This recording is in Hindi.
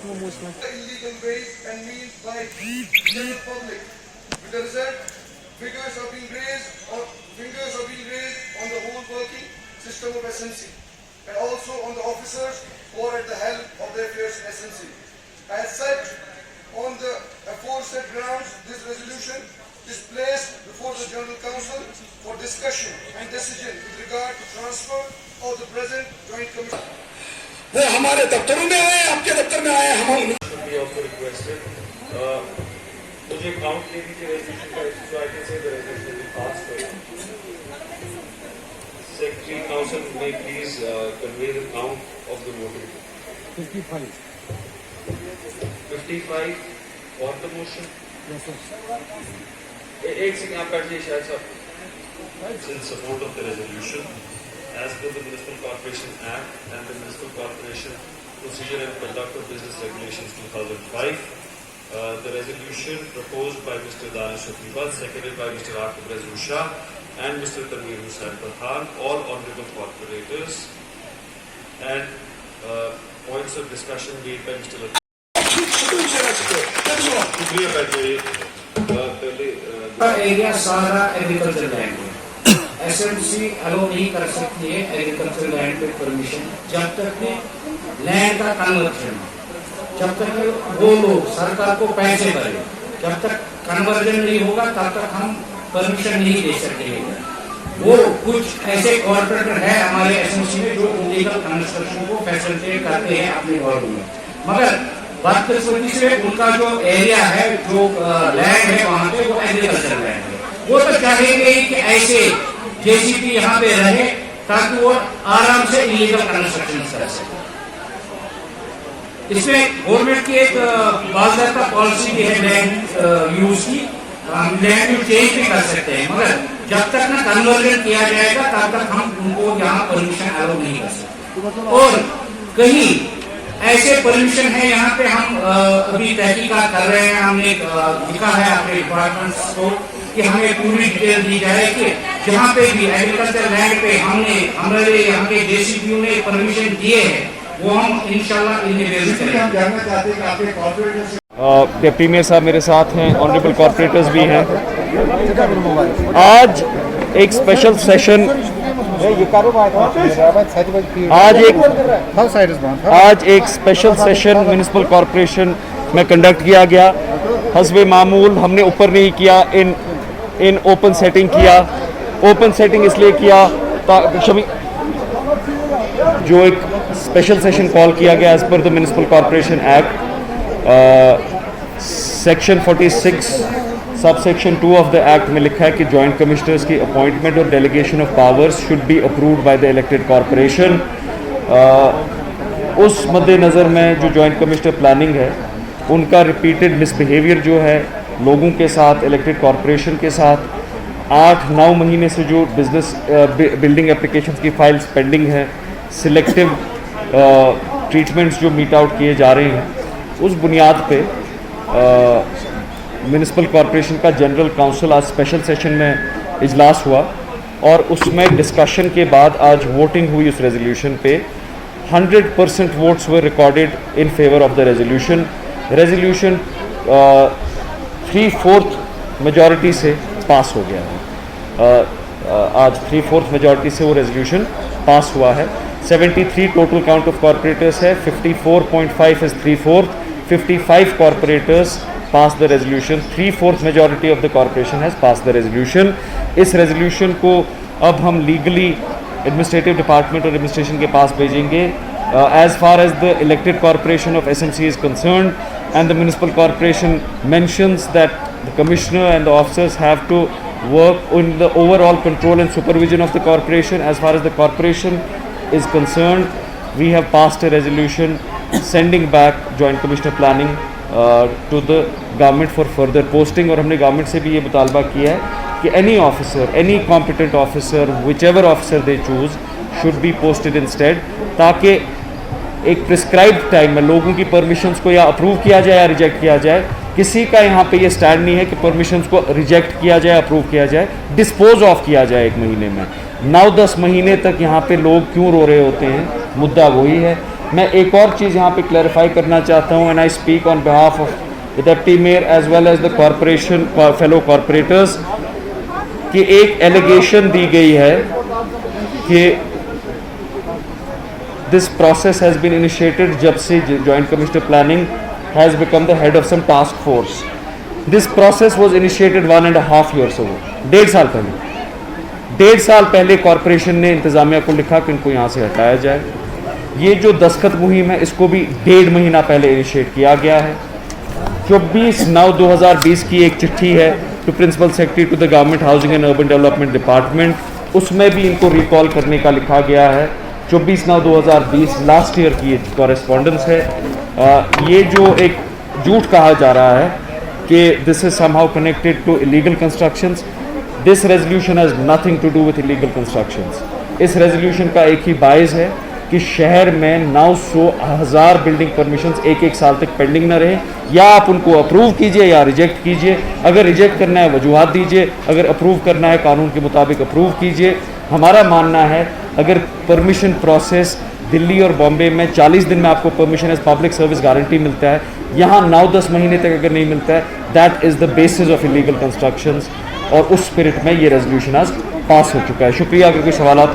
illegal ways and means by general public. With the result, fingers are being raised on the whole working system of SMC and also on the officers who are at the helm of the affairs in SMC. As such, on the aforesaid grounds, this resolution is placed before the General Council for discussion and decision with regard to transfer of the present Joint Commission. वो हमारे दफ्तरों में आए, आपके दफ्तर में आए, हम मुझे काउंट लेने की रेजोल्यूशन का issue I can say the resolution will pass for secretary council may please convey the count of the voting 55 for the motion. एक सेकंड आप काटिए शायद साहब। In support of the resolution as per the Municipal Corporation Act and the Municipal Corporation Procedure and Conduct of Business Regulations 2005, the resolution proposed by Mr. Danish Shafiqat, seconded by Mr. Aqib Razul Shah and Mr. Tanveer Hussain Farhan, all honorable corporators, and points of discussion made by Mr. Latif. Area सारा एग्रीकल्चर लैंड है। एसएमसी अलो नहीं कर सकती है एग्रीकल्चर लैंड पे परमिशन जब तक लैंड का कन्वर्जन, जब तक वो लोग सरकार को पैसे भरे, जब तक कन्वर्जन नहीं होगा तब तक हम परमिशन नहीं दे सकेंगे। वो कुछ ऐसे कॉर्पोरेटर है हमारे एसएमसी में जो इलीगल कंस्ट्रक्शन को फैसिलिटेट करते हैं अपने वार्ड में, मगर बदकिस्मती से उनका जो एरिया है, जो लैंड है वहाँ पे वो एग्रीकल्चर लैंड है। वो तो चाहेंगे ही कि ऐसे जेसीबी यहाँ पे रहे ताकि वो आराम से इलीगल कंस्ट्रक्शन कर सके। इसमें गवर्नमेंट की एक बाज़ाब्ता पॉलिसी भी है लैंड यूज की, हम लैंड यूज चेंज भी कर सकते हैं, मगर जब तक ना कन्वर्जन किया जाएगा तब तक हम उनको यहाँ परमिशन अलाउ नहीं कर सकते। और कहीं ऐसे परमिशन है यहाँ पे हम अभी तहकीकात कर रहे हैं, हमने लिखा है अपने डिपार्टमेंट्स को कि हमें पूरी डिटेल दी जाए कि जहाँ पे भी एग्रीकल्चर लैंड पे हमने जेसीबी ने परमिशन दिए हैं वो हम इंशाल्लाह इन्हें बेस करेंगे। हम जानना चाहते हैं कि आपके कॉर्पोरेटर्स डिप्टी मेयर साहब मेरे साथ हैं, ऑनरेबल कॉर्पोरेटर्स भी हैं। आज एक स्पेशल सेशन आज एक स्पेशल सेशन म्युनिसिपल कॉर्पोरेशन में कंडक्ट किया गया। हस्बे मामूल हमने ऊपर नहीं किया, इन ओपन सेटिंग किया। ओपन सेटिंग इसलिए किया जो एक स्पेशल सेशन कॉल किया गया as per the municipal corporation act section 46 subsection 2 of the act में लिखा है कि जॉइंट कमिश्नर्स की अपॉइंटमेंट और delegation of powers should be approved by the elected corporation. उस मद्देनज़र में जो जॉइंट कमिश्नर प्लानिंग है उनका रिपीटेड मिसबिहेवियर जो है लोगों के साथ, इलेक्टेड कॉर्पोरेशन के साथ, 8-9 महीने से जो बिजनेस बिल्डिंग एप्लीकेशंस की फाइल्स पेंडिंग है, सिलेक्टिव ट्रीटमेंट्स जो मीट आउट किए जा रहे हैं, उस बुनियाद पे म्युनिसिपल कॉर्पोरेशन का जनरल काउंसिल आज स्पेशल सेशन में इजलास हुआ और उसमें डिस्कशन के बाद आज वोटिंग हुई उस रेजोल्यूशन पे। 100% votes were recorded in favour of the resolution. Resolution 3/4 majority से पास हो गया है। आज 3/4 मेजॉरिटी से वो रेजोल्यूशन पास हुआ है। 73 टोटल काउंट ऑफ कॉर्पोरेटर्स है, 54.5 is 3/4, 55 corporators pass the resolution. 3/4 majority of the corporation has pass the resolution. इस रेजोल्यूशन को अब हम लीगली एडमिनिस्ट्रेटिव डिपार्टमेंट और एडमिनिस्ट्रेशन के पास भेजेंगे। As far as the elected corporation of SMC is concerned and the municipal corporation mentions that the commissioner and the officers have to work on the overall control and supervision of the corporation. As far as the corporation is concerned, we have passed a resolution sending back joint commissioner planning to the government for further posting। और हमने government से भी ये मुतालबा किया है कि any officer, any competent officer, whichever officer they choose should be posted instead, ताकि एक प्रिस्क्राइब्ड टाइम में लोगों की परमिशंस को या अप्रूव किया जाए या रिजेक्ट किया जाए। किसी का यहाँ पे ये स्टैंड नहीं है कि परमिशंस को रिजेक्ट किया जाए, अप्रूव किया जाए, डिस्पोज ऑफ किया जाए 1 महीने में। 9-10 महीने तक यहाँ पे लोग क्यों रो रहे होते हैं, मुद्दा वही है। मैं एक और चीज़ यहाँ पे क्लैरिफाई करना चाहता हूँ, and I speak on behalf of the deputy mayor as well as the corporation fellow corporators, कि एक एलिगेशन दी गई है कि this process has been initiated जब से joint commissioner planning has become the head of some task force. This process was initiated 1.5 years ago, 1.5 साल पहले. 1.5 साल पहले कॉरपोरेशन ने इंतज़ामिया को लिखा कि इनको यहाँ से हटाया जाए. ये जो दस्तखत मुहिम है इसको भी 1.5 महीना पहले इनिशिएट किया गया है. 24/9/2020 की एक चिट्ठी है to principal secretary to the government housing and urban development department, उसमें भी इनको रिकॉल करने का लिखा गया है. 24/9/2020 लास्ट ईयर की कॉरेस्पॉन्डेंस है. ये जो एक झूठ कहा जा रहा है कि this is somehow connected to illegal constructions, this resolution has nothing to do with illegal constructions. इस रेजोल्यूशन का एक ही बाइस है कि शहर में 900,000 बिल्डिंग परमिशंस एक साल तक पेंडिंग ना रहे. या आप उनको अप्रूव कीजिए या रिजेक्ट कीजिए. अगर रिजेक्ट करना है वजूहात दीजिए, अगर अप्रूव करना है कानून के मुताबिक अप्रूव कीजिए. हमारा मानना है अगर परमिशन प्रोसेस दिल्ली और बॉम्बे में 40 दिन में आपको permission as public service guarantee मिलता है, यहाँ 9-10 महीने तक अगर नहीं मिलता है, that is the basis of illegal constructions. और उस स्पिरिट में ये रेजोल्यूशन आज पास हो चुका है. शुक्रिया. अगर कोई सवाल हो